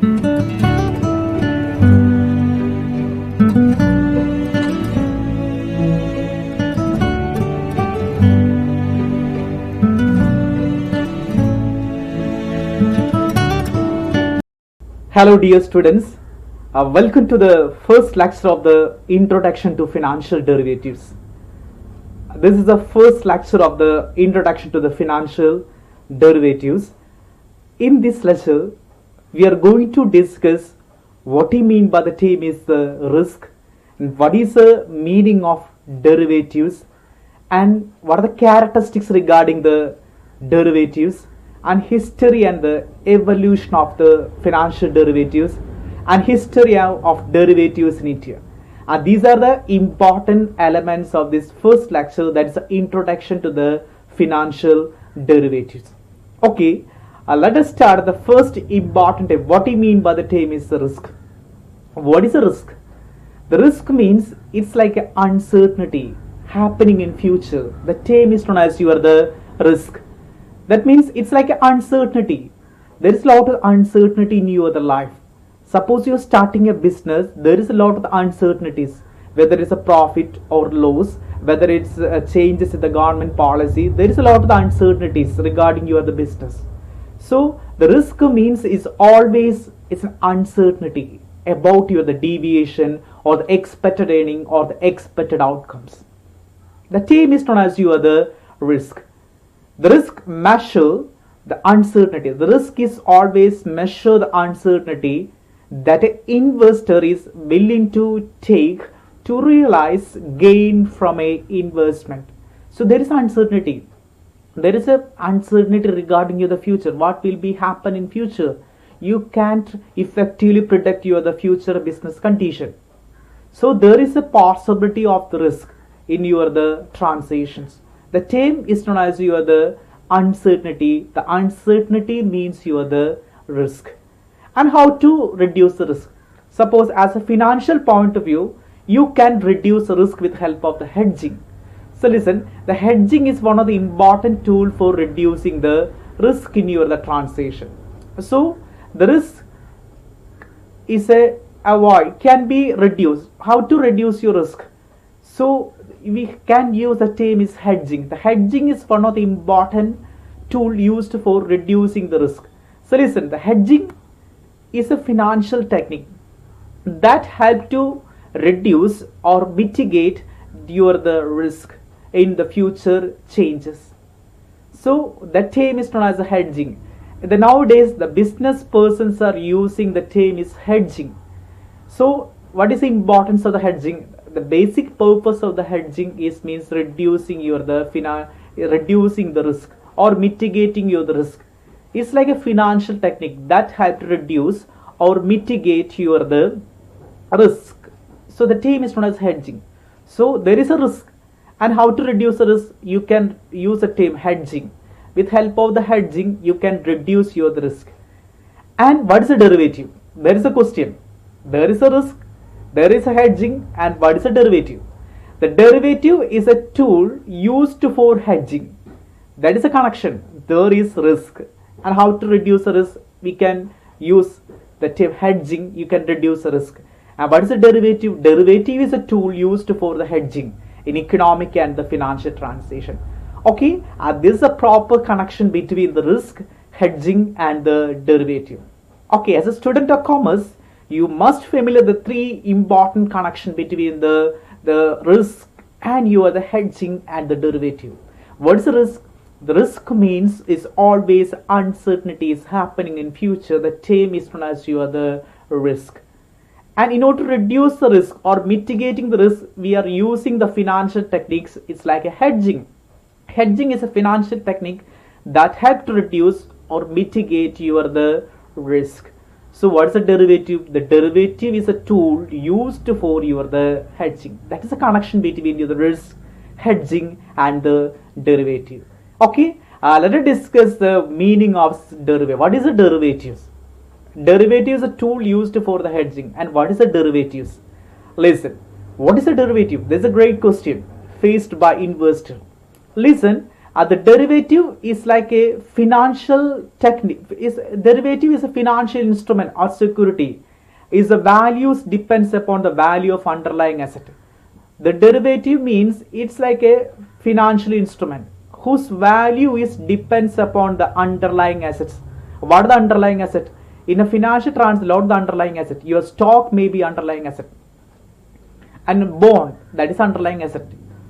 Hello dear students, welcome to the first lecture of the Introduction to Financial Derivatives. This is the first lecture of the Introduction to the Financial Derivatives. In this lecture, we are going to discuss what we mean by the term is the risk, and what is the meaning of derivatives, and what are the characteristics regarding the derivatives, and history and the evolution of the financial derivatives, and history of derivatives in India. And these are the important elements of this first lecture, that is the introduction to the financial derivatives. Okay, let us start the first important term. What we mean by the term is the risk. What is a risk? The risk means it's like an uncertainty happening in future. The term is known as the risk. That means it's like an uncertainty. There is a lot of uncertainty in your life. Suppose you're starting a business, there is a lot of uncertainties, whether it's a profit or loss, whether it's changes in the government policy. There is a lot of uncertainties regarding the business. So the risk means is always it's an uncertainty about the deviation or the expected earning or the expected outcomes. The term is known as the risk. The risk measure the uncertainty. The risk is always measure the uncertainty that an investor is willing to take to realize gain from a investment. So there is uncertainty. There is a uncertainty regarding the future. What will be happen in future? You can't effectively predict the future business condition. So there is a possibility of the risk in the transactions. The term is known as the uncertainty. The uncertainty means the risk. And how to reduce the risk? Suppose as a financial point of view, you can reduce the risk with help of the hedging. So listen, the hedging is one of the important tool for reducing the risk in the transaction. So the risk is can be reduced. How to reduce your risk? So we can use the term is hedging. The hedging is one of the important tool used for reducing the risk. So listen, the hedging is a financial technique that help to reduce or mitigate the risk in the future changes. So the term is known as hedging. Nowadays the business persons are using the term is hedging. So what is the importance of the hedging? The basic purpose of the hedging is means reducing reducing the risk or mitigating the risk. It's like a financial technique that helps to reduce or mitigate the risk. So the term is known as hedging. So there is a risk, and how to reduce the risk? You can use the term hedging. With help of the hedging, you can reduce the risk. And what is a derivative? There is a question. There is a risk, there is a hedging, and what is a derivative? The derivative is a tool used for hedging. That is a connection. There is risk, and how to reduce the risk? We can use the term hedging. You can reduce the risk. And what is a derivative? Derivative is a tool used for the hedging in economic and the financial transaction. Okay, this is a proper connection between the risk, hedging, and the derivative. Okay, as a student of commerce, you must familiar the three important connection between the risk and the hedging and the derivative. What is the risk? The risk means is always uncertainty is happening in future. The term is known as the risk. And in order to reduce the risk or mitigating the risk, we are using the financial techniques. It's like a hedging. Hedging is a financial technique that helps to reduce or mitigate the risk. So what is the derivative? The derivative is a tool used for the hedging. That is a connection between the risk, hedging, and the derivative. Okay, let us discuss the meaning of derivative. What is a derivatives? Derivative is a tool used for the hedging. And what is a derivatives? Listen, what is a derivative? This is a great question faced by investor. Listen, The derivative is like a financial technique. Derivative is a financial instrument or security. Is the values depends upon the value of underlying asset. The derivative means it's like a financial instrument whose value is depends upon the underlying assets. What are the underlying asset? In a financial transaction, the underlying asset. Your stock may be underlying asset, and bond, that is underlying asset.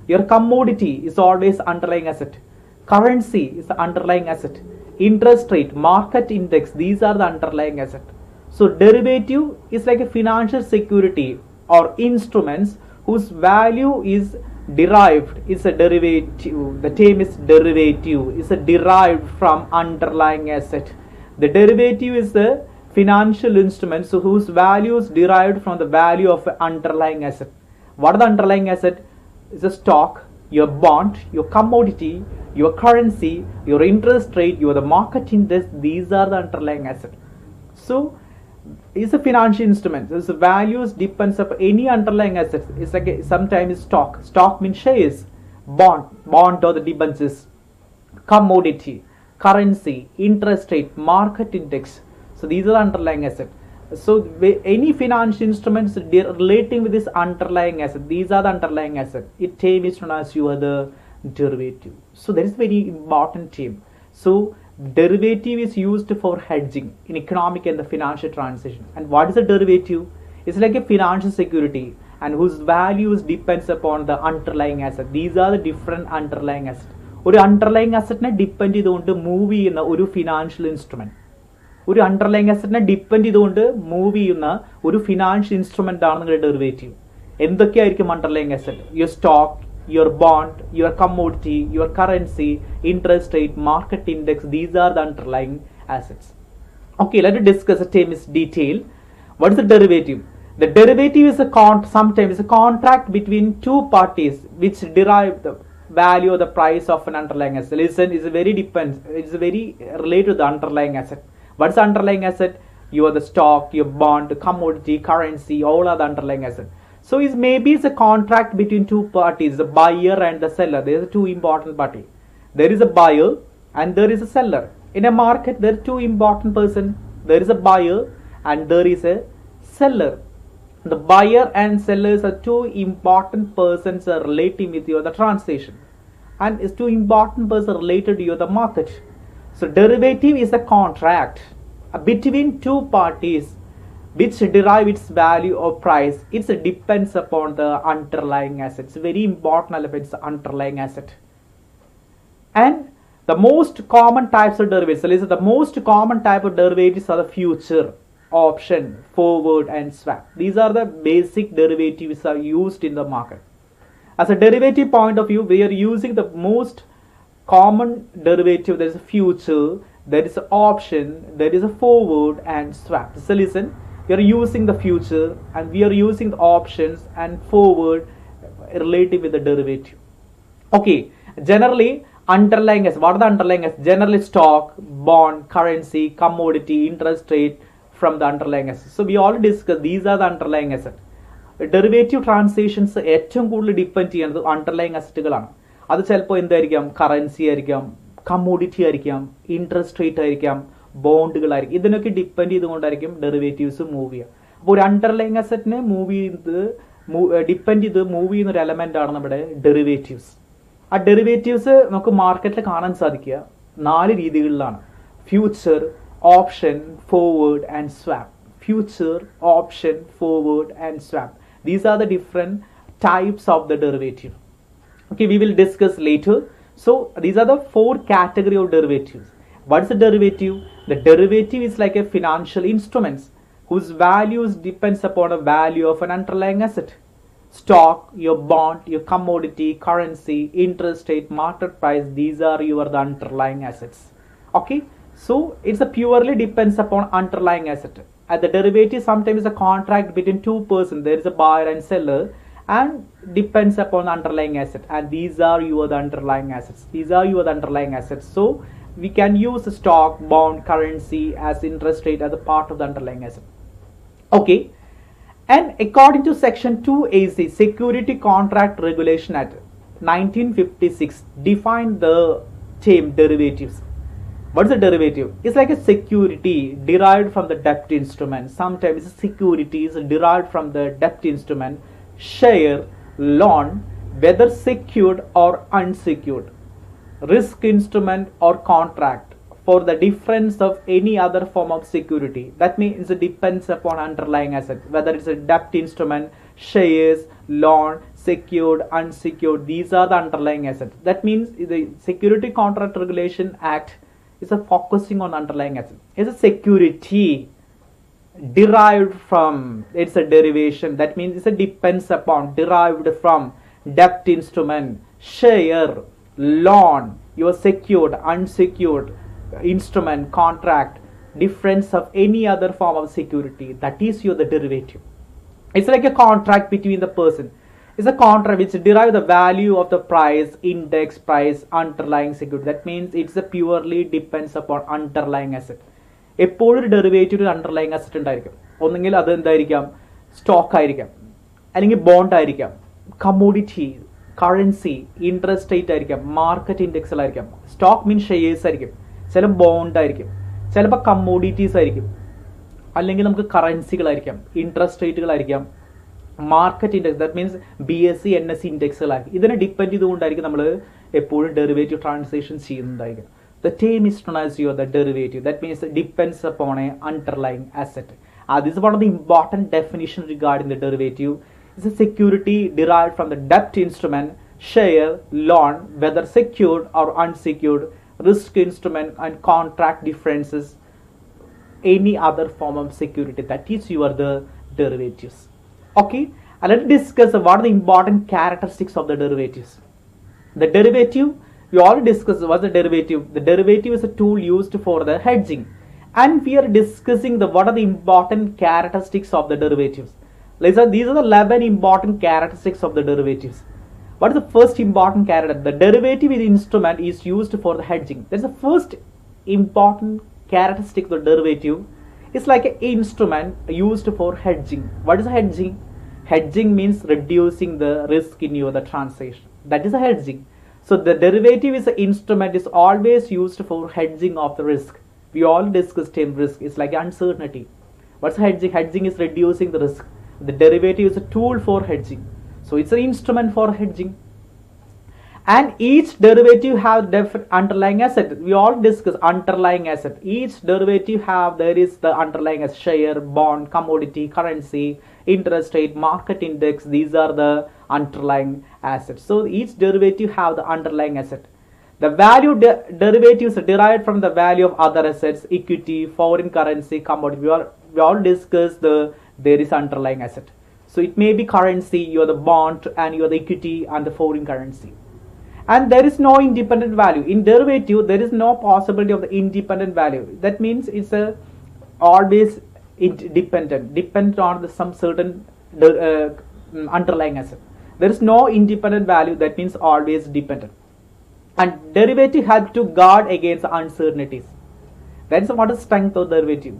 Your commodity is always underlying asset. Currency is the underlying asset. Interest rate, market index, these are the underlying asset. So derivative is like a financial security or instruments whose value is derived, is a derivative. The term is derivative, is a derived from underlying asset. The derivative is the financial instruments whose value is derived from the value of the underlying asset. What are the underlying asset? Is a stock, your bond, your commodity, your currency, your interest rate, your the market index. These are the underlying asset. So it's a financial instrument. So the values depends upon any underlying assets. It's like sometimes stock. Stock means shares. Bond or the debentures. Commodity, currency, interest rate, market index. So these are the underlying assets. So any financial instruments relating with this underlying asset, these are the underlying assets. It term is known as your the derivative. So that is very important term. So derivative is used for hedging in economic and the financial transaction. And what is a derivative? It's like a financial security and whose values depends upon the underlying asset. These are the different underlying assets. ഒരു underlying അസറ്റിനെ depend ചെയ്തുകൊണ്ട് move ചെയ്യുന്ന ഒരു financial instrument, ഒരു underlying അസറ്റിനെ depend ചെയ്തുകൊണ്ട് move ചെയ്യുന്ന ഒരു ഫിനാൻഷ്യൽ ഇൻസ്ട്രുമെന്റ് ആണ് നിങ്ങളുടെ ഡെറിവേറ്റീവ്. എന്തൊക്കെയായിരിക്കും underlying asset? Your stock, your bond, your commodity, your currency, interest rate, market index. These are the underlying assets. Okay, let us discuss the term in detail. What is the derivative? The derivative is sometimes a contract between two parties which derive the value or the price of an underlying asset. Listen, it's very related to the underlying asset. What is the underlying asset? You are the stock, your bond, commodity, currency, all are the underlying asset. So maybe it's a contract between two parties, the buyer and the seller. There is two important parties. There is a buyer and there is a seller. In a market, there are two important persons. There is a buyer and there is a seller. The buyer and sellers are two important persons relating with you the transaction, and is two important persons related to you the market. So derivative is a contract between two parties which derive its value or price. It depends upon the underlying assets. Very important element is the underlying asset. And the most common types of derivatives. So listen, the most common type of derivatives are the future, option, forward, and swap. These are the basic derivatives are used in the market. As a derivative point of view, we are using the most common derivative. There is a future, there is an option, there is a forward, and swap. So listen, we are using the future and we are using the options and forward related with the derivative. Okay, generally underlying assets. What are the underlying assets? Generally stock, bond, currency, commodity, interest rate from the underlying assets. So we already discussed these are the underlying assets. Derivative transactions ഏറ്റവും കൂടുതൽ depend ചെയ്യുന്നത് underlying അസറ്റുകളാണ്. അത് ചിലപ്പോൾ എന്തായിരിക്കാം? Currency ആയിരിക്കാം, commodity ആയിരിക്കാം, interest rate ആയിരിക്കാം, ബോണ്ടുകളായിരിക്കും. ഇതിനൊക്കെ ഡിപ്പെൻഡ് ചെയ്തുകൊണ്ടായിരിക്കും ഡെറിവേറ്റീവ്സ് മൂവ് ചെയ്യുക. അപ്പോൾ ഒരു അണ്ടർലൈങ് അസറ്റിനെ ഡിപ്പെൻഡ് ചെയ്ത് മൂവ് ചെയ്യുന്ന ഒരു എലമെന്റ് ആണ് നമ്മുടെ ഡെറിവേറ്റീവ്സ്. ആ ഡെറിവേറ്റീവ്സ് നമുക്ക് മാർക്കറ്റിൽ കാണാൻ സാധിക്കുക 4 രീതികളിലാണ്: future, option, forward, and swap. Future, option, forward, and swap. These are the different types of the derivative. Okay, we will discuss later. So these are the 4 category of derivatives. What is the derivative? The derivative is like a financial instruments whose values depends upon the value of an underlying asset. Stock, your bond, your commodity, currency, interest rate, market price. These are your the underlying assets. Okay. So it's a purely depends upon underlying asset. At the derivative sometimes is a contract between two persons. There is a buyer and seller and depends upon the underlying asset. And these are your the underlying assets. These are your the underlying assets. So we can use the stock, bond, currency as interest rate as a part of the underlying asset. Okay. And according to section 2AC Security Contract Regulation Act 1956 defined the term derivatives. What is a derivative? It's like a security derived from the debt instrument. Sometimes security is derived from the debt instrument, share, loan, whether secured or unsecured, risk instrument or contract, for the difference of any other form of security. That means it depends upon underlying asset, whether it's a debt instrument, shares, loan, secured, unsecured. These are the underlying assets. That means the Security Contract Regulation Act is a focusing on underlying asset. It's a security derived from, it's a derivation. That means it's a depends upon, derived from debt instrument, share, loan, your secured, unsecured, instrument, contract, difference of any other form of security. That is the derivative. It's like a contract between the person. It's a contract which derives the value of the price, index price, underlying security. That means it's a purely depends upon underlying asset. എപ്പോഴും ഒരു derivative ഒരു underlying asset ഉണ്ടായിരിക്കും. ഒന്നെങ്കിൽ അത് എന്തായിരിക്കാം, stock ആയിരിക്കാം, അല്ലെങ്കിൽ bond ആയിരിക്കാം, കമ്മോഡിറ്റി, കറൻസി, ഇൻട്രസ്റ്റ് റേറ്റ് ആയിരിക്കാം, മാർക്കറ്റ് ഇൻഡെക്സിലായിരിക്കാം. സ്റ്റോക്ക് മീൻസ് ഷെയർസ് ആയിരിക്കും, ചില ബോണ്ട് ആയിരിക്കും, ചിലപ്പോൾ കമ്മോഡിറ്റീസ് ആയിരിക്കും, അല്ലെങ്കിൽ നമുക്ക് കറൻസികളായിരിക്കാം, ഇൻട്രസ്റ്റ് റേറ്റുകളായിരിക്കാം, market index. That means BSE NSE ഇൻഡെക്സുകളായിരിക്കും. ഇതിനെ ഡിപ്പെൻഡ് ചെയ്തുകൊണ്ടായിരിക്കും നമ്മൾ എപ്പോഴും ഡെറിവേറ്റീവ് ട്രാൻസാക്ഷൻ ചെയ്യുന്നതായിരിക്കും. The term is known as the derivative. That means it depends upon an underlying asset. This is one of the important definitions regarding the derivative. It's a security derived from the debt instrument, share, loan, whether secured or unsecured, risk instrument and contract differences, any other form of security. That is the derivatives. Okay, and let's discuss what are the important characteristics of the derivatives. The derivative, we already discussed what's the derivative. The derivative is a tool used for the hedging, and we are discussing what are the important characteristics of the derivatives. Listen, these are the 11 important characteristics of the derivatives. What is the first important character? The derivative is instrument is used for the hedging. That's the first important characteristic of the derivative. It's like an instrument used for hedging. What is hedging? Hedging means reducing the risk in the transaction. That is a hedging. So the derivative is an instrument is always used for hedging of the risk. We all discussed term risk. It's like uncertainty. What's hedging? Hedging is reducing the risk. The derivative is a tool for hedging. So it's an instrument for hedging. And each derivative have different underlying asset. We all discuss underlying asset. Each derivative there is the underlying asset, share, bond, commodity, currency, interest rate, market index. These are the underlying assets. So each derivative have the underlying asset. The value derivatives are derived from the value of other assets, equity, foreign currency, commodity. We all discuss there is underlying asset. So it may be currency, the bond, and the equity and the foreign currency. And there is no independent value. In derivative, there is no possibility of the independent value. That means it's always dependent on some certain underlying asset. There is no independent value. That means always dependent. And derivative help to guard against uncertainties. That is what is strength of derivative.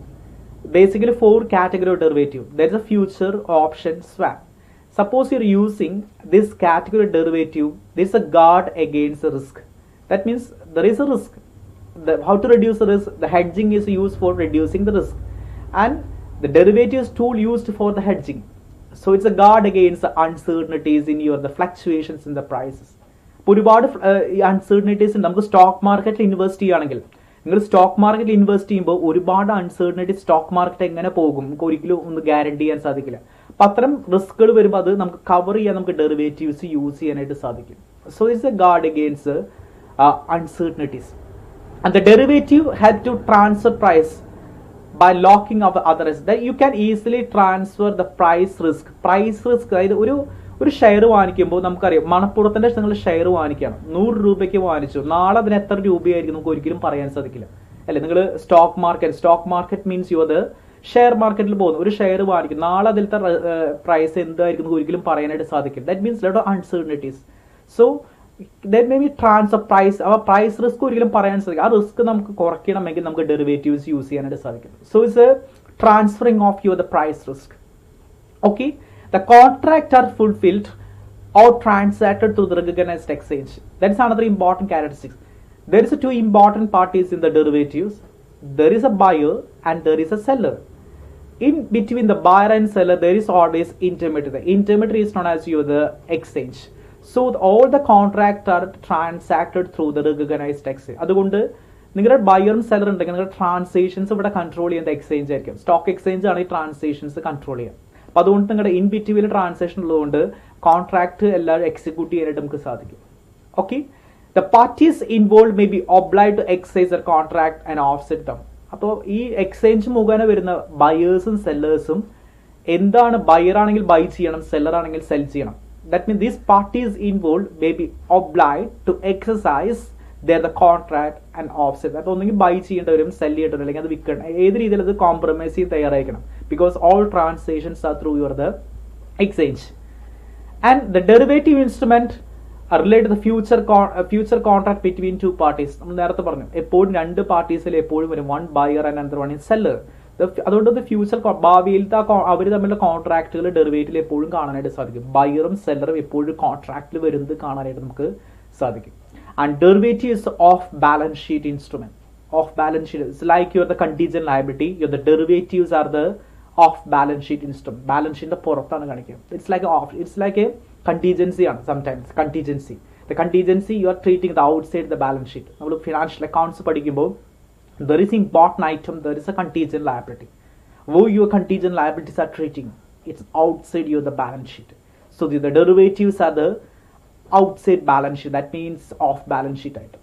Basically 4 category of derivative. There is a future, option, swap. Suppose you're using this category derivative, there is a guard against the risk. That means there is a risk. How to reduce the risk? The hedging is used for reducing the risk, and the derivative is tool used for the hedging. So it's a guard against the uncertainties in the fluctuations in the prices. ഒരുപാട് uncertainties ഉണ്ട്. നമുക്ക് stock മാർക്കറ്റിൽ invest ചെയ്യുകയാണെങ്കിൽ, നിങ്ങൾ stock മാർക്കറ്റിൽ invest ചെയ്യുമ്പോൾ ഒരുപാട് uncertainty, stock market എങ്ങനെ പോകും നമുക്ക് ഒരിക്കലും ഒന്ന് ഗ്യാരണ്ടി ചെയ്യാൻ സാധിക്കില്ല. അപ്പം അത്തരം റിസ്കുകൾ വരുമ്പോൾ അത് നമുക്ക് കവർ ചെയ്യാൻ നമുക്ക് ഡെറിവേറ്റീവ്സ് യൂസ് ചെയ്യാനായിട്ട് സാധിക്കും. So it's A guard against uncertainties. And the derivative help to transfer price by locking of others. That you can easily transfer the price risk. Price risk, അതായത് ഒരു ഷെയർ വാങ്ങിക്കുമ്പോൾ നമുക്കറിയാം, മണപ്പുറത്തിന്റെ നിങ്ങൾ share വാങ്ങിക്കണം, 100 രൂപയ്ക്ക് വാങ്ങിച്ചു, നാളെ അതിന് എത്ര രൂപയായിരിക്കും നമുക്ക് ഒരിക്കലും പറയാൻ സാധിക്കില്ല, അല്ലെ? നിങ്ങൾ സ്റ്റോക്ക് മാർക്കറ്റ് മീൻസ് ഷെയർ മാർക്കറ്റിൽ പോകുന്നു, ഒരു ഷെയർ വാങ്ങിക്കും, നാളെ അതിലത്തെ പ്രൈസ് എന്തായിരിക്കും ഒരിക്കലും പറയാനായിട്ട് സാധിക്കില്ല. That means lot of uncertainties. So that may be transfer price, ആ പ്രൈസ് റിസ്ക് ഒരിക്കലും പറയാൻ സാധിക്കും. ആ റിസ്ക് നമുക്ക് കുറയ്ക്കണമെങ്കിൽ നമുക്ക് ഡെറിവേറ്റീവ്സ് യൂസ് ചെയ്യാനായിട്ട് സാധിക്കും. So it's a transferring of the price risk. Okay, the contract are fulfilled or transacted through the recognized exchange. That is another important characteristic. There is two important parties in the derivatives. There is a buyer and there is a seller. In between the buyer and seller, there is always intermediary. The intermediary is known as the exchange. So all the contracts are transacted through the recognized exchange. അതുകൊണ്ട് നിങ്ങളുടെ ബയറും സെല്ലറും ഉണ്ടെങ്കിൽ നിങ്ങളുടെ transactions ഇവിടെ control ചെയ്യുന്നത് exchange ആയിരിക്കും. Stock exchange ആണ് ഈ transactions control ചെയ്യുക. അപ്പോൾ അതുകൊണ്ട് നിങ്ങളുടെ ഇൻ ബിറ്റ്വീൻ ട്രാൻസാക്ഷൻ ഉള്ളതുകൊണ്ട് കോൺട്രാക്ട് എല്ലാവരും എക്സിക്യൂട്ട് ചെയ്യാനായിട്ട് നമുക്ക് സാധിക്കും. Okay, the parties involve may be obliged to excise the contract and offset them. അപ്പോൾ ഈ എക്സ്ചേഞ്ച് മുഖേന വരുന്ന ബയേഴ്സും സെല്ലേഴ്സും എന്താണ്, ബയർ ആണെങ്കിൽ ബൈ ചെയ്യണം, സെല്ലർ ആണെങ്കിൽ സെൽ ചെയ്യണം. That means these parties involve may be obliged to exercise the contract and offset. അപ്പോൾ ഒന്നെങ്കിൽ ബൈ ചെയ്യേണ്ടി വരും, സെൽ ചെയ്യേണ്ടി വരും, അല്ലെങ്കിൽ അത് വിൽക്കണം. ഏത് രീതിയിൽ അത് കോംപ്രമൈസ് ചെയ്ത് തയ്യാറായിരിക്കണം. Because all transactions are through your the exchange. And the derivative instrument relate the future contract between two parties. നമ്മൾ നേരത്തെ പറഞ്ഞു എപ്പോഴും രണ്ട് പാർട്ടീസിൽ എപ്പോഴും വരും, one buyer and another one is seller. അതുകൊണ്ട് ഫ്യൂച്ചർ ഭാവിയിലത്തെ അവർ തമ്മിലുള്ള കോൺട്രാക്റ്റുകൾ ഡെറിവേറ്റീവിൽ എപ്പോഴും കാണാനായിട്ട് സാധിക്കും. ബയറും സെല്ലറും എപ്പോഴും കോൺട്രാക്റ്റിൽ വരുന്നത് കാണാനായിട്ട് നമുക്ക് സാധിക്കും. And derivative is off balance sheet instrument. Off balance sheet, it's like you're the contingent liability. The derivatives are the off balance sheet instrument. Balance sheet പുറത്താണ് കാണിക്കുക. It's like a contingency ആണ് sometimes. Contingency. The contingency you are treating the outside the balance sheet. നമ്മൾ financial accounts പഠിക്കുമ്പോൾ there is important item, there is a contingent liability. Who your contingent liabilities are treating, it's outside your the balance sheet. So the derivatives are the outside balance sheet, that means off balance sheet item.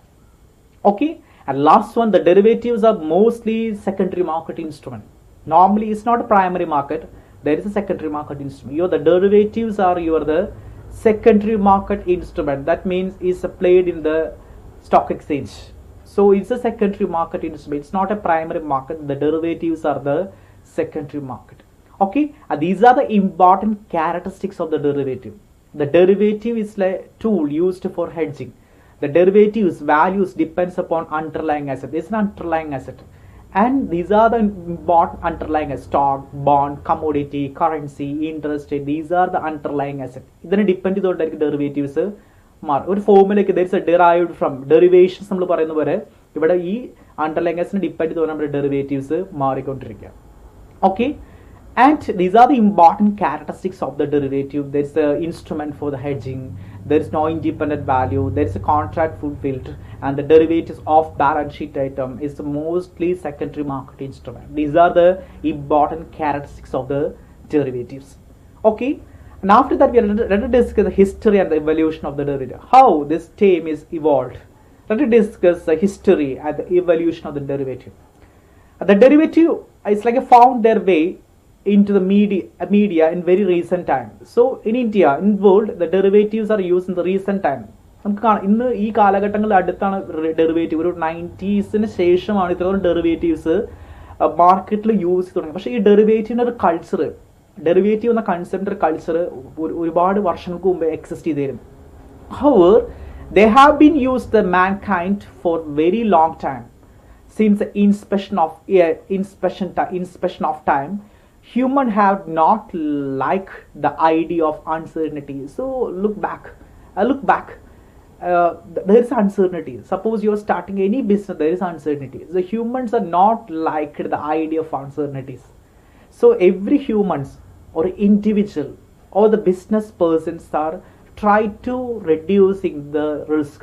Okay, and last one, the derivatives are mostly secondary market instrument. Normally it's not a primary market, there is a secondary market instrument. The derivatives are the secondary market instrument, that means is played in the stock exchange. So it's a secondary market instrument, it's not a primary market. The derivatives are the secondary market. Okay, and these are the important characteristics of the derivative. The derivative is a tool used for hedging. The derivative's values depends upon underlying asset. It's an underlying asset. And these are the important underlying assets. Stock, bond, commodity, currency, interest rate. These are the underlying assets. This depends on the derivatives. ഒരു ഫോമിലേക്ക് there is a derived from derivations നമ്മൾ പറയുന്ന പോലെ ഇവിടെ ഈ underlying assets depend ചെയ്തുകൊണ്ട് നമ്മുടെ derivatives മാറിക്കൊണ്ടിരിക്കുക. Okay, and these are the important characteristics of the derivative. There is the instrument for the hedging, there is no independent value, there is a contract fulfilled, and the derivatives of balance sheet item is mostly secondary market instrument. These are the important characteristics of the derivatives. Okay, and after that we are going to discuss the history and the evolution of the derivative, how this term is evolved. Let us discuss the history and the evolution of the derivative. The derivative is like a found their way into the media in very recent time. So in India, in world, the derivatives are used in the recent time. നമുക്ക് ഇന്ന് ഈ കാലഘട്ടങ്ങളിൽ അടുത്താണ് derivative, ഒരു 90s ശേഷമാണ് ഇത്തരം derivatives മാർക്കറ്റിൽ use ചെയ്ത് തുടങ്ങി. പക്ഷേ ഈ ഡെറിവേറ്റീവിൻ്റെ ഒരു കൾച്ചർ, ഡെറിവേറ്റീവ് എന്ന കൺസെപ്റ്റ് ഒരു കൾച്ചർ ഒരുപാട് വർഷങ്ങൾക്ക് മുമ്പ് എക്സിസ്റ്റ് ചെയ്തിരുന്നു. However, they have been used by mankind for very long time. Since the inspection of time, human have not liked the idea of uncertainty. So look back, there is uncertainty. Suppose you are starting any business, there is uncertainty. The humans are not liked the idea of uncertainties. So every humans or individual or the business persons are try to reducing the risk.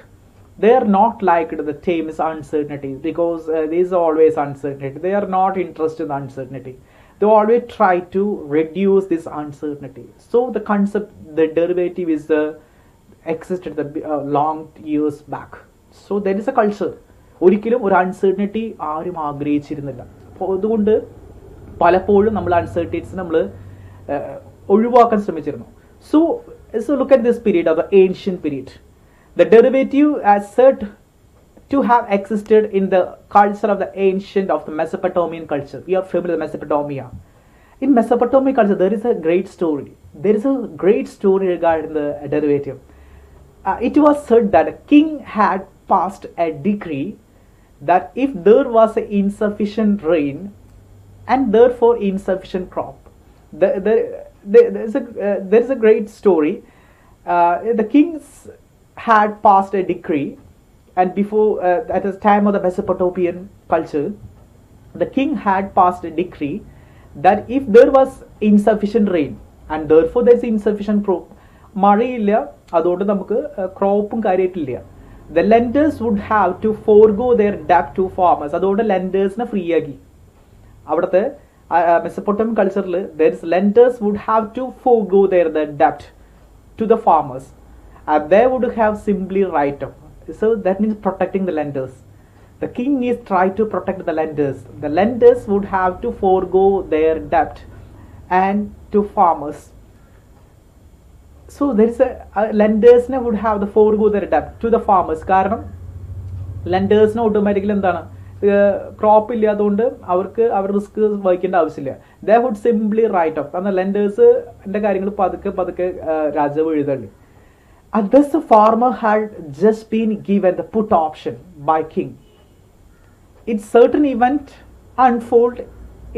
They are not liked the term is uncertainty because there is always uncertainty. They are not interested in uncertainty. They always try to reduce this uncertainty. So the concept, the derivative is existed long years back. So there is a culture. ഒരിക്കലും ഒരു uncertainty ആരും ആഗ്രഹിച്ചിരുന്നില്ല. അപ്പോൾ അതുകൊണ്ട് പലപ്പോഴും നമ്മൾ uncertainties നമ്മൾ ഒഴിവാക്കാൻ ശ്രമിച്ചിരുന്നു. So look at this period of the ancient period. The derivative as said to have existed in the culture of the ancient of the Mesopotamian culture. We are familiar with Mesopotamia. In Mesopotamian culture, there is a great story. There is a great story regarding the derivative. It was said that a king had passed a decree that if there was a insufficient rain and therefore insufficient crop, there is a great story. The kings had passed a decree. and before at the time of the Mesopotamian culture, the king had passed a decree that if there was insufficient rain and therefore there is insufficient crop, മഴയില്ല, അതുകൊണ്ട് നമുക്ക് ക്രോപ്പും കാര്യമായിട്ടില്ല, the lenders would have to forego their debt to farmers. അതുകൊണ്ട് ലെൻഡേഴ്സിനെ free ആക്കി. അവിടുത്തെ Mesopotamian കൾച്ചറിൽ lenders would have to forego their debt to the farmers, and they would have simply write off. So that means protecting the lenders. The king is trying to protect the lenders. The lenders would have to forego their debt and to farmers. So there is lenders would have to forego their debt to the farmers. കാരണം ലെൻഡേഴ്സിന് automatically എന്താണ്, crop ഇല്ലാത്തതുകൊണ്ട് അവർക്ക് അവർ risk വഹിക്കേണ്ട ആവശ്യമില്ല. They would simply write off. കാരണം ലെൻഡേഴ്സിന്റെ കാര്യങ്ങൾ പതുക്കെ പതുക്കെ രാജാവ് എഴുതള്ളി. And thus the farmer had just been given the put option by king. If certain event unfold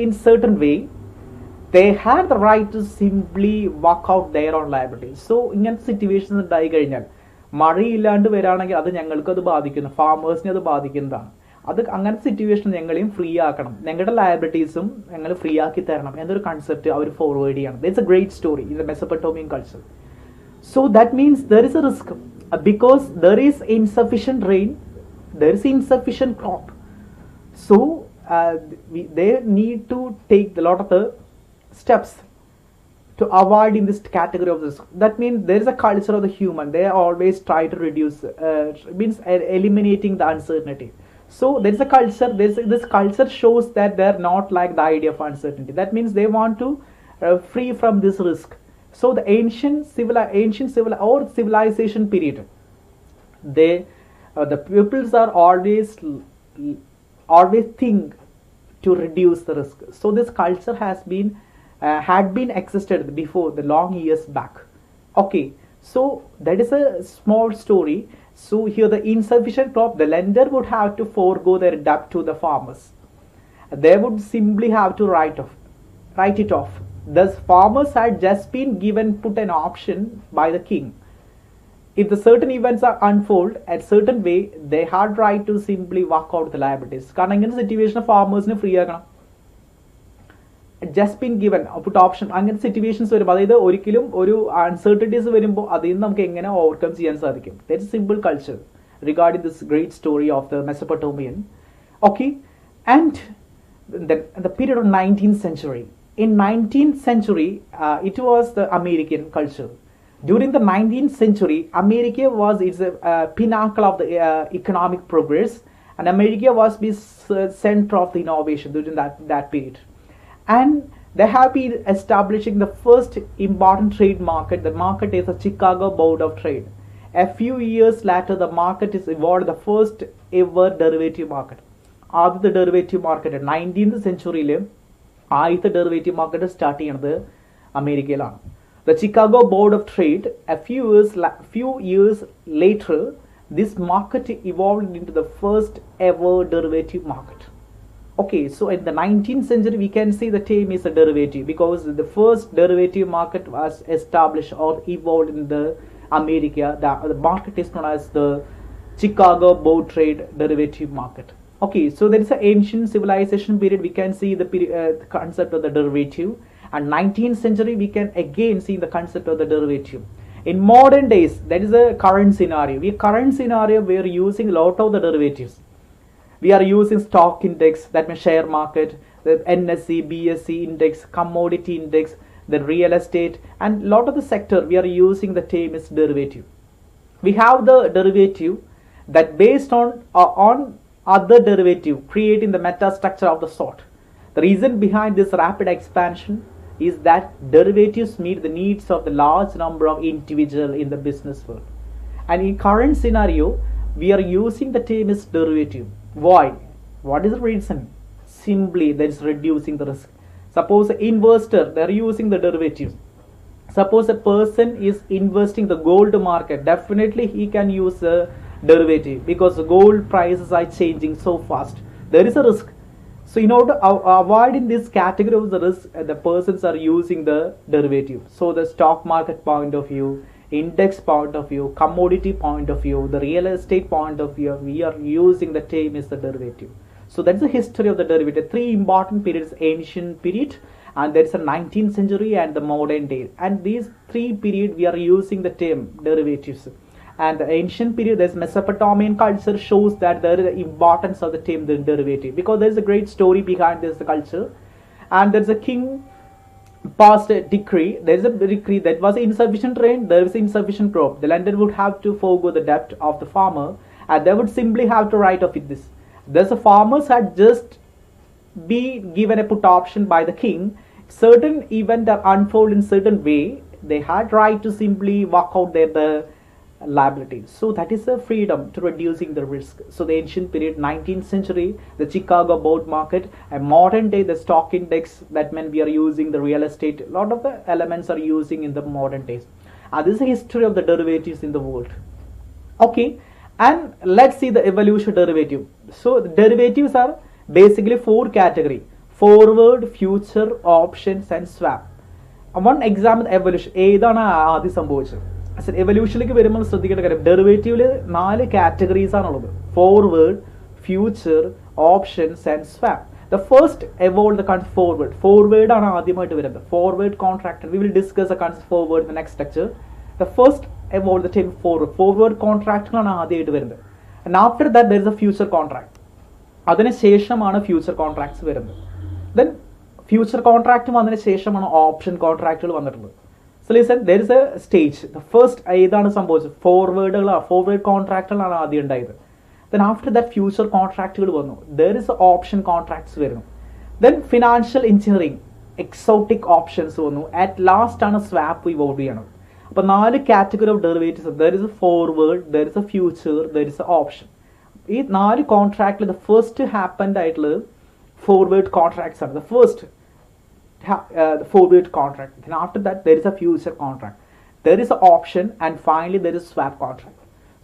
in certain way, they had the right to simply walk out their own liabilities. So ഇങ്ങനത്തെ situations ഉണ്ടായി കഴിഞ്ഞാൽ മഴയില്ലാണ്ട് വരാണെങ്കിൽ അത് ഞങ്ങൾക്ക് അത് ബാധിക്കുന്നു, ഫാമേഴ്സിനെ അത് ബാധിക്കുന്നതാണ്. അത് അങ്ങനത്തെ സിറ്റുവേഷൻ ഞങ്ങളെയും ഫ്രീ ആക്കണം, ഞങ്ങളുടെ ലയബിലിറ്റീസും ഞങ്ങൾ ഫ്രീ ആക്കി തരണം എന്നൊരു കൺസെപ്റ്റ് അവർ ഫോർവേഡ് ചെയ്യണം. It's A great story in the Mesopotamian culture. So that means there is a risk because there is insufficient rain, there is insufficient crop. So they need to take a lot of the steps to avoid in this category of this. That means there is a culture of the human. They always try to reduce, means eliminating the uncertainty. So there is a culture. This culture shows that they are not like the idea of uncertainty. That means they want to free from this risk. So the ancient civilization period, the peoples are always think to reduce the risk. So this culture has been had been existed before the long years back. Okay, so that is a small story. So here the insufficient crop, the lender would have to forego their debt to the farmers. They would simply have to write it off. Thus farmers had just been put an option by the king. If the certain events are unfold at certain way, they had right to simply walk out the liabilities. കാരണം ഇങ്ങനെ situation ഫാമേഴ്സിന് free ആക്കണം. Just been given puttu option, അങ്ങനത്തെ situations വരുമ്പോൾ, അതായത് ഒരിക്കലും ഒരു uncertainties വരുമ്പോൾ അതിൽ നിന്ന് നമുക്ക് എങ്ങനെ ഓവർകം ചെയ്യാൻ സാധിക്കും. That's simple culture regarding this great story of the Mesopotamian. Okay, and the period of 19th century. In 19th century, it was the American culture. During the 19th century, America was its pinnacle of the economic progress, and America was the center of the innovation during that period. And they have been establishing the first important trade market. The market is the Chicago Board of Trade. A few years later, the market is evolved the first ever derivative market. ആദ്യത്തെ derivative market 19th സെഞ്ചുറിയിൽ ആദ്യത്തെ derivative market start ചെയ്യുന്നത് അമേരിക്കയിലാണ്. The Chicago Board of Trade, a few years later, this market evolved into the first ever derivative market. Okay, so in the 19th century, we can say the term is a derivative because the first derivative market was established or evolved in the America. The market is known as the Chicago Board Trade Derivative Market. Okay, so there is an ancient civilization period. We can see the concept of the derivative, and 19th century we can again see the concept of the derivative. In modern days, that is a current scenario. We are using a lot of the derivatives. We are using stock index, that means share market, the NSE, BSE index, commodity index, the real estate, and lot of the sector we are using the term is derivative. We have the derivative that based on other derivative creating the meta structure of the sort. The reason behind this rapid expansion is that derivatives meet the needs of the large number of individuals in the business world. And in current scenario, we are using the term is derivative. Why? What is the reason? Simply that is reducing the risk. Suppose an investor, they are using the derivatives. Suppose a person is investing the gold market, definitely he can use a derivative because the gold prices are changing so fast. There is a risk. So in order to avoid in this category of the risk, the persons are using the derivative. So the stock market point of view, index point of view, commodity point of view, the real estate point of view, we are using the term is the derivative. So that's the history of the derivative. Three important periods: ancient period, and there's a 19th century and the modern day. And these three periods we are using the term derivatives. And the ancient period, there's Mesopotamian culture, shows that there is the importance of the term the derivative, because there's a great story behind this culture. And there's a king passed a decree. There's a decree that was insufficient rain, there was insufficient crop. The landlord would have to forego the debt of the farmer, and they would simply have to write off with this. Thus, the farmers had just be given a put option by the king. Certain event are unfold in certain way, they had right to simply walk out the liabilities. So that is the freedom to reducing the risk. So the ancient period, 19th century, the Chicago board market, and modern day the stock index, that meant we are using the real estate. A lot of the elements are using in the modern days. This is the history of the derivatives in the world. Okay, and let's see the evolution derivative. So the derivatives are basically four category: forward, future, options and swap. One example evolution. ഏതാണ് ആദ്യം സംഭവിച്ചത്? എവല്യൂഷനിലേക്ക് വരുമ്പോൾ ശ്രദ്ധിക്കേണ്ട കാര്യം, ഡെറിവേറ്റീവില് 4 categories ആണുള്ളത്: forward, future, options and swap. The first evolve the concept forward. Forward ആണ് ആദ്യമായിട്ട് വരുന്നത്. Forward contract. We will discuss the concept forward in the next lecture. The first evolve the time forward. Forward കോൺട്രാക്റ്റുകളാണ് ആദ്യമായിട്ട് വരുന്നത്. And after that there is a future contract. അതിനുശേഷമാണ് future contracts വരുന്നത്. Then future contract വന്നതിന് ശേഷമാണ് option കോൺട്രാക്റ്റുകൾ വന്നിട്ടുള്ളത്. So listen, there is a stage. The first ഏതാണ് സംഭവിച്ചത്? ഫോർവേഡ് കോൺട്രാക്റ്റുകളാണ് ആദ്യം ഉണ്ടായത്. Then after that ഫ്യൂച്ചർ കോൺട്രാക്റ്റുകൾ വന്നു. There is ഓപ്ഷൻ കോൺട്രാക്ട്സ് വരുന്നു. Then financial engineering, exotic options വന്നു. അറ്റ് ലാസ്റ്റ് ആണ് സ്വാപ്പ് ഇവോൾവ് ചെയ്യണത്. അപ്പോൾ 4 category of derivatives. There is A forward, there is a future, there is A option. ഈ 4 കോൺട്രാക്റ്റിൽ the first happened ആയിട്ടുള്ളത് forward contracts ആണ്. The first the forward contract. Then after that there is a future contract, there is an option, and finally there is swap contract.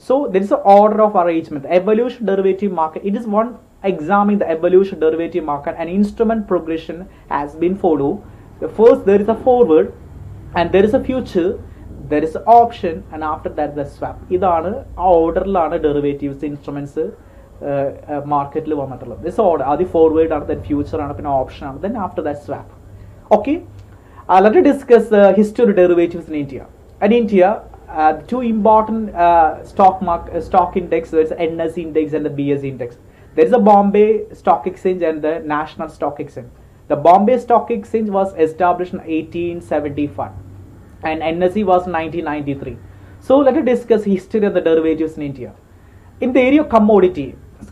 So there is an order of arrangement. The evolution derivative market, it is one examining the evolution derivative market, and instrument progression has been followed. The first there is a forward, and there is a future, there is an option, and after that the swap. ഇതാണ് ആ ഓർഡറിലാണ് derivatives instruments മാർക്കറ്റിൽ വന്നിട്ടുള്ളത്. This order, ആദ്യം forward ആണ്, then future ആണ്, പിന്നെ option ആണ്, then after that swap. Okay, let us discuss the history of derivatives in India. In India, the two important stock index, there is NSE index and the BSE index. There is a Bombay Stock Exchange and the National Stock Exchange. The Bombay Stock Exchange was established in 1875 and NSE was 1993. So let us discuss history of the derivatives in India. In the area of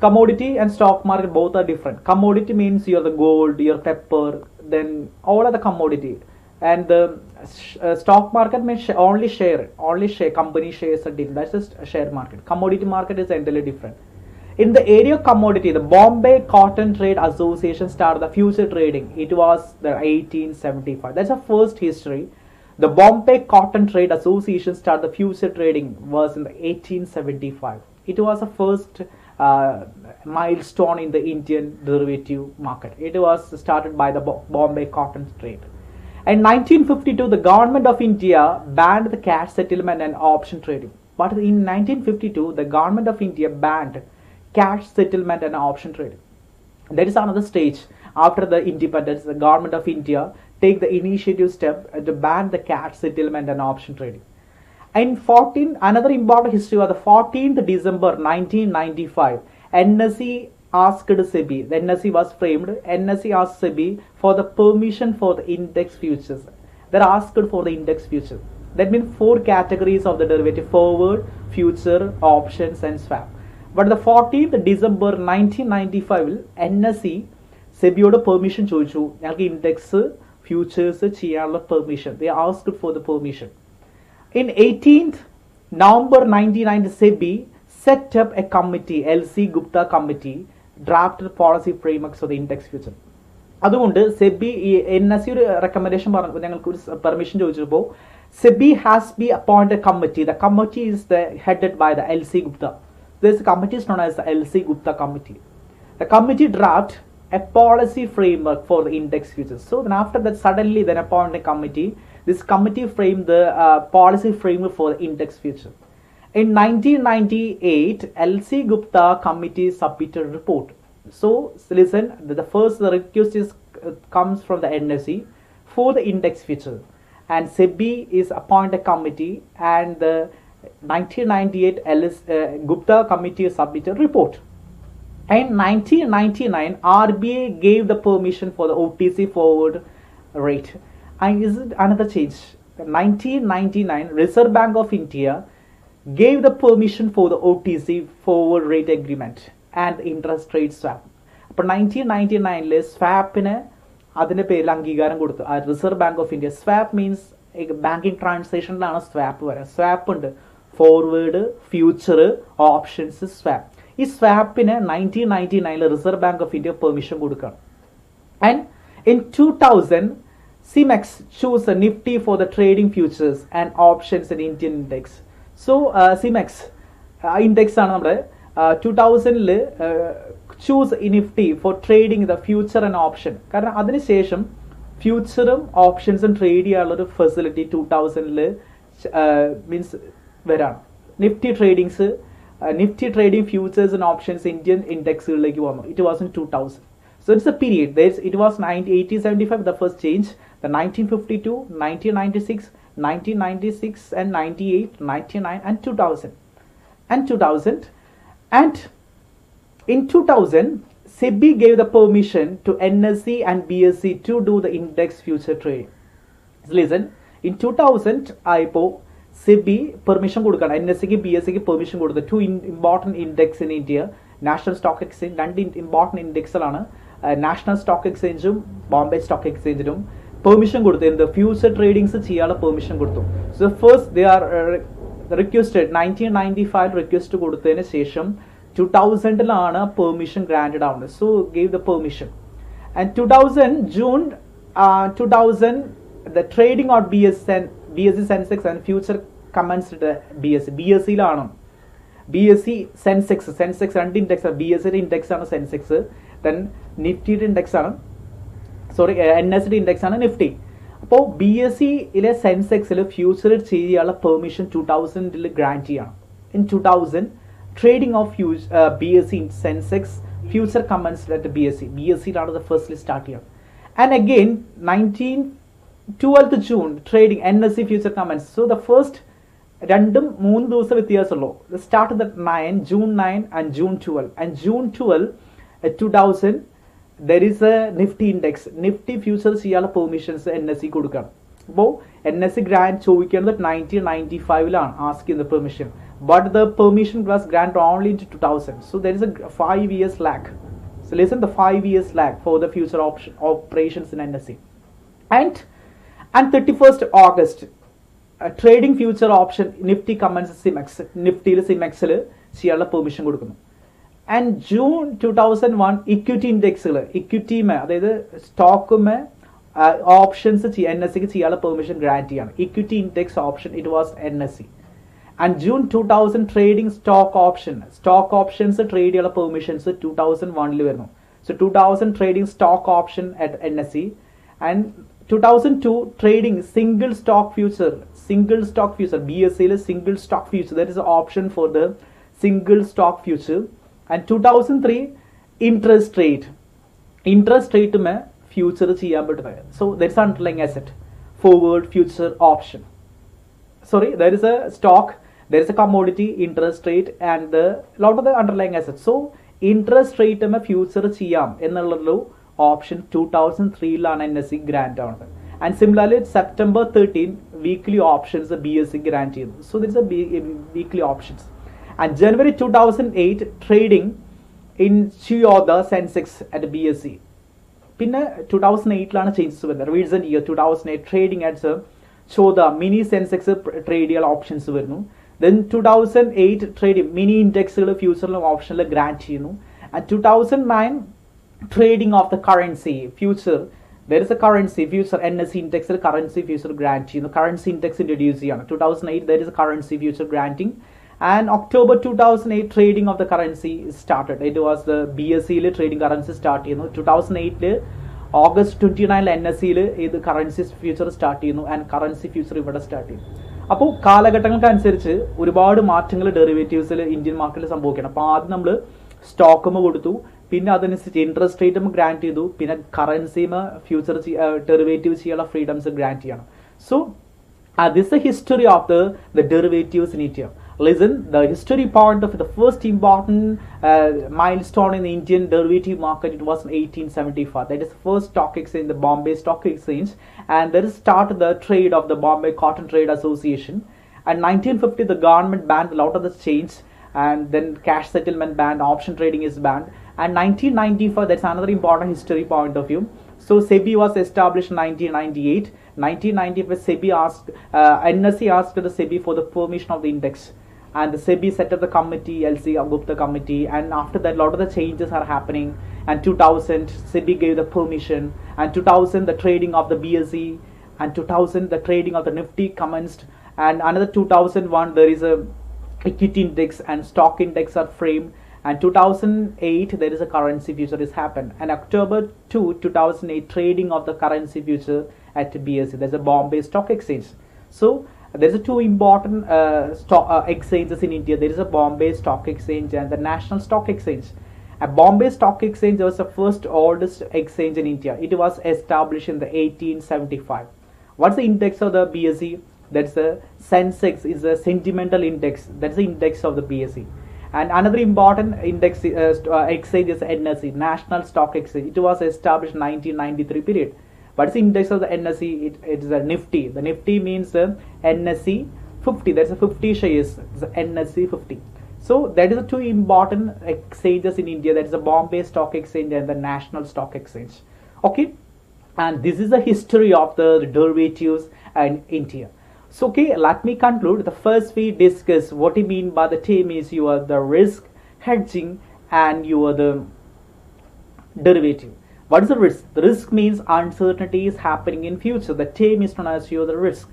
commodity and stock market both are different. Commodity means your the gold, your pepper, then all of the commodity, and the stock market means only share company shares are different. That's just a share market. Commodity market is entirely different. In the area of commodity, the Bombay Cotton Trade Association started the future trading. It was the 1875. That's the first history. The Bombay Cotton Trade Association started the future trading was in the 1875. It was the first milestone in the Indian derivative market. It was started by the Bombay Cotton Trade. In 1952, the government of India banned the cash settlement and option trading. But in 1952, the government of India banned cash settlement and option trading. That is another stage. After the independence, the government of India take the initiative step to ban the cash settlement and option trading. In another important history was the 14th December 1995, NSE asked SEBI, the NSE was framed, NSE asked SEBI for the permission for the index futures. They asked for the index futures. That means 4 categories of the derivative: forward, future, options and swap. But the 14th December 1995, NSE SEBIയോട് permission ചോദിച്ചു, ഞങ്ങൾക്ക് index futures ചെയ്യാനുള്ള permission. They asked for the permission. In 18th November 1990, SEBI set up a committee, LC Gupta committee, drafted policy frameworks for the index future. അതുകൊണ്ട് SEBI NSE ഒരു recommendation പറഞ്ഞു, ഞങ്ങൾക്ക് ഒരു permission ചോദിച്ചപ്പോൾ SEBI has been appointed committee. The committee is headed by the LC Gupta. This committee is known as the LC Gupta committee. The committee draft a policy framework for the index futures. So then after that, suddenly then appointed a committee. This committee framed the policy framework for the index future. In 1998, L.C. Gupta committee submitted a report. So listen, the first request comes from the NSE for the index future, and SEBI is appointed a committee, and the 1998 Gupta committee submitted a report. In 1999, RBI gave the permission for the OTC forward rate. And is it another change? 1999, Reserve Bank of India gave the permission for the OTC forward rate agreement and interest rate swap. അപ്പോൾ 1999 സ്വാപ്പിന് അതിൻ്റെ പേരിൽ അംഗീകാരം കൊടുത്തു Reserve Bank of India. Swap means banking ട്രാൻസാക്ഷനിലാണ് swap വരാം. Swap ഉണ്ട്, forward, future, options, swap. ഈ സ്വാപ്പിന് 1999 Reserve Bank of India permission കൊടുക്കണം. And in 2000 CEMEX chose a Nifty for the trading futures and options in Indian index. So CEMEX index ആണ് നമ്മുടെ 2000 choose Nifty for trading the future and option. കാരണം അതിനുശേഷം ഫ്യൂച്ചറും ഓപ്ഷൻസും trade ചെയ്യാനുള്ളൊരു facility 2000 means വരാണ്. Nifty trading futures and options Indian ഇൻഡെക്സുകളിലേക്ക് വന്നു. It was in 2000. So it's a period. It was 1875 the first change, the 1952, 1996, 1996 and 98, 99 and 2000. And in 2000, SEBI gave the permission to NSE and BSE to do the index future trading. So listen, in 2000 ആയപ്പോൾ SEBI permission കൊടുക്കണം, NSEക്ക് BSEക്ക് permission കൊടുത്തു. Two important index in India, national stock exchange, രണ്ട് important ഇൻഡെക്സുകളാണ്. National stock എക്സ്ചേഞ്ചും Bombay stock എക്സ്ചേഞ്ചിനും permission കൊടുത്തു. എന്ത് ഫ്യൂച്ചർ ട്രേഡിങ്സ് ചെയ്യാനുള്ള പെർമിഷൻ കൊടുത്തു. So first they are requested 1995 request കൊടുത്തതിന് ശേഷം 2000 പെർമിഷൻ ഗ്രാൻറ്റഡ് ആവുന്നത്. So gave the permission. And 2000 June 2000 the trading on BSE Sensex and future commenced BSEയിലാണ്. BSE സെൻസെക്സ് രണ്ട് ഇൻഡെക്സ് ആണ്. BSEയുടെ ഇൻഡെക്സ് ആണ് സെൻസെക്സ്, ദെൻ നിഫ്റ്റിയുടെ ഇൻഡെക്സ് ആണ്, NSEയുടെ ഇൻഡെക്സ് ആണ് നിഫ്റ്റി. അപ്പോൾ BSEയിലെ സെൻസെക്സിൽ ഫ്യൂച്ചർ ചെയ്യാനുള്ള പെർമിഷൻ 2000 ഗ്രാൻറ്റ് ചെയ്യണം. In 2000 trading of BSE Sensex future commenced at BSEയിലാണ് ദ ഫസ്റ്റ്ലി സ്റ്റാർട്ട് ചെയ്യുന്നത്. And again 12th June trading NSE future commence. So the first 2-3 ദിവസം വ്യത്യാസമുള്ളൂ. Start June 9 and June 12. And June 12 2000 there is a Nifty index. Nifty futures ചെയ്യാനുള്ള permissions NSE കൊടുക്കണം. അപ്പോൾ NSE grand ചോദിക്കുന്നത് 1995 ask ചെയ്യുന്ന permission. But the permission was grand only in 2000. So there is a 5 years lag. So listen, the 5 years lag for the future operations in NSE. And 31st August trading future option Nifty commence SIMEX. നിഫ്റ്റിയിൽ സിമെക്സിൽ ചെയ്യാനുള്ള permission കൊടുക്കുന്നു. And June 2001 equity ഇൻഡെക്സുകൾ ഇക്വിറ്റിമേ, അതായത് സ്റ്റോക്കുമേ options NSEക്ക് ചെയ്യാനുള്ള പെർമിഷൻ ഗ്രാൻറ്റ് ചെയ്യാണ്. Equity index option it was NSE. And June 2000 trading stock options trade ചെയ്യാനുള്ള പെർമിഷൻസ് 2001 വരുന്നു. So 2000 trading stock option at NSE. And 2002 trading single stock future BSEയിൽ single stock future, that is an option for the single stock future. And 2003 interest rate മേ future ചെയ്യാൻ പറ്റുന്നത്. So that is underlying asset forward future option. Sorry, there is a stock, there is a commodity, interest rate and the lot of the underlying assets. So interest rate മേ future ചെയ്യാം എന്നുള്ളൊരു option 2003 NSE grant ആവുന്നത്. And similarly September 13 weekly options BSE grant ചെയ്യുന്നു. So this a weekly options. And January 2008 trading in Chiyoda Sensex at BSE. പിന്നെ 2008 changes വരുന്നത്. Recent year 2008 trading at Chiyoda mini Sensex trade ചെയ്യാൻ options വരുന്നു. Then 2008 trading mini ഇൻഡെക്സുകൾ ഫ്യൂച്ചറിലും ഓപ്ഷനിൽ grant ചെയ്യുന്നു. And 2009 trading of the currency future, there is a currency future NSE index currency future granting, the currency index introduced here 2008 there is a currency future granting. And October 2008 trading of the currency started. It was the BSE trading currency start 2008 August 29 NSE ഇത് currency future start ചെയ്യുന്നു and currency future ഇവിടെ start ചെയ്യും. അപ്പോൾ കാലഘട്ടങ്ങൾക്കനുസരിച്ച് ഒരുപാട് മാറ്റങ്ങൾ ഡെറിവേറ്റീവ്സിൽ Indian മാർക്കറ്റിൽ സംഭവിക്കണം. അപ്പോൾ ആദ്യം നമ്മൾ സ്റ്റോക്കും കൊടുത്തു, പിന്നെ അതനുസരിച്ച് ഇൻട്രസ്റ്റ് റേറ്റും ഗ്രാൻറ്റ് ചെയ്തു, പിന്നെ കറൻസിയും ഫ്യൂച്ചർ ഡെറിവേറ്റീവ് ചെയ്യാനുള്ള ഫ്രീഡംസ് ഗ്രാൻറ്റ് ചെയ്യണം. So this is the history of the derivatives in India. Listen, the history point of the first important milestone in the Indian derivative market, it was in 1875. That is the first stock exchange, the Bombay Stock Exchange, and that is started the trade of the Bombay Cotton Trade Association. And 1950 the government banned a lot of the change, and then cash settlement banned, option trading is banned. And 1995, that's another important history point of view. So SEBI was established in 1998. 1995 SEBI asked, NSE asked the SEBI for the permission of the index, and the SEBI set up the committee, LC Gupta committee, and after that a lot of the changes are happening. And 2000 SEBI gave the permission, and 2000 the trading of the BSE, and 2000 the trading of the Nifty commenced, and another 2001 there is a equity index and stock index are framed, and 2008 there is a currency future is happened, and October 2 2008 trading of the currency future at BSE, there's a Bombay Stock Exchange. So there's a two important exchanges in India. There is a Bombay Stock Exchange and the National Stock Exchange. A Bombay Stock Exchange was the first oldest exchange in India. It was established in the 1875. What's the index of the BSE? That's the Sensex, is a sentimental index. That's the index of the BSE. And another important index exchange is NSE, National Stock Exchange. It was established in 1993 period. What's the index of the NSE? It is a Nifty. The Nifty means NSE 50. That's a 50 shares. It's a NSE 50. So that is the two important exchanges in India. That is the Bombay Stock Exchange and the National Stock Exchange. Okay, and this is the history of the derivatives in India. So okay, let me conclude. The first we discuss what you mean by the term is you are the risk hedging and you are the derivative. What is the risk? The risk means uncertainty is happening in future. The term is known as you are the risk.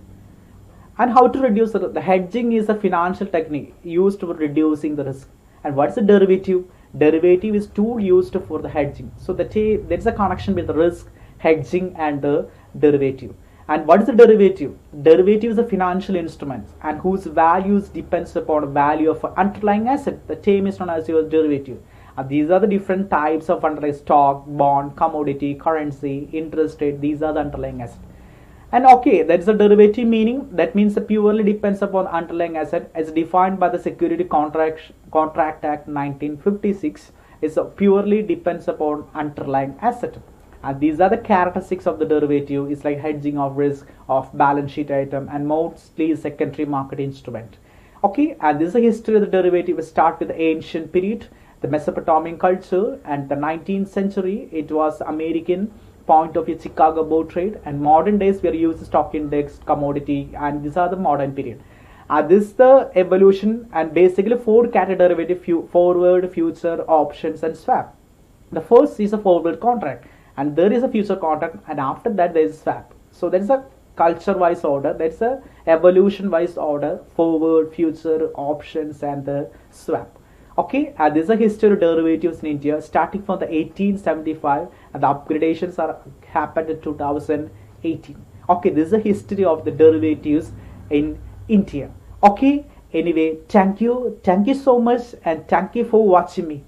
And how to reduce the hedging is a financial technique used for reducing the risk. And what is the derivative? Derivative is tool used for the hedging. So there is a connection with the risk, hedging and the derivative. And what is the derivative? Derivative is a financial instrument and whose values depends upon the value of an underlying asset. The term is known as your derivative. And these are the different types of underlying stock, bond, commodity, currency, interest rate. These are the underlying assets. And okay, that is a derivative meaning. That means it purely depends upon underlying asset as defined by the Security Contract Act 1956. It purely depends upon underlying asset. And these are the characteristics of the derivative. It's like hedging of risk of balance sheet item and mostly secondary market instrument. Okay, and this is the history of the derivative. We start with the ancient period, the Mesopotamian culture, and the 19th century it was American point of view, Chicago board trade, and modern days we are using stock index, commodity, and these are the modern period. This is the evolution, and basically four category derivative: forward, future, options, and swap. The first is a forward contract, and there is a future contract, and after that there is swap. So there is a culture wise order, that's a evolution wise order: forward, future, options, and the swap. Okay, this is a history of derivatives in India starting from the 1875, and the upgradations are happened in 2018. Okay, this is a history of the derivatives in India. Okay, anyway, thank you so much, and thank you for watching me.